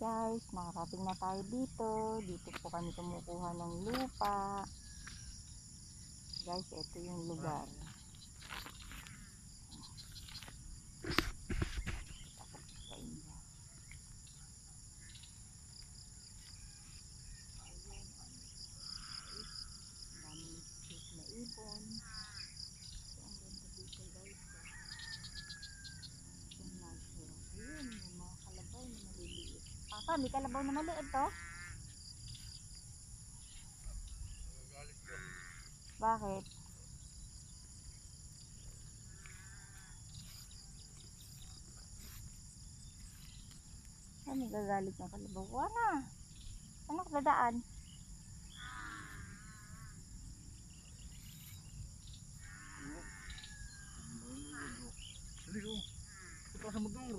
guys, nakarating na tayo dito. Dito po kami kumukuha ng lupa. Guys, ito yung lugar. Ibon. So, ang ganda dito guys. Ayun, yung mga kalabaw na maliliit. Papa, may kalabaw na maliit to? Bakit? Ay, nagagalit ng kalabaw. Wala. Anak, dadaan. Ito sa motor.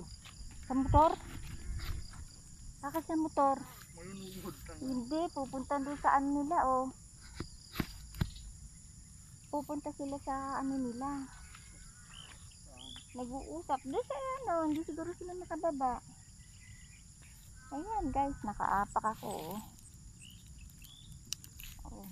Sa motor? Bakit sa motor? Hindi, pupunta doon sa ano nila, oh. Pupunta sila sa ano nila. Nag-uusap. Doon sa ano, hindi siguro sila nakababa. Ayan guys, nakaapak ako, oh. Oh.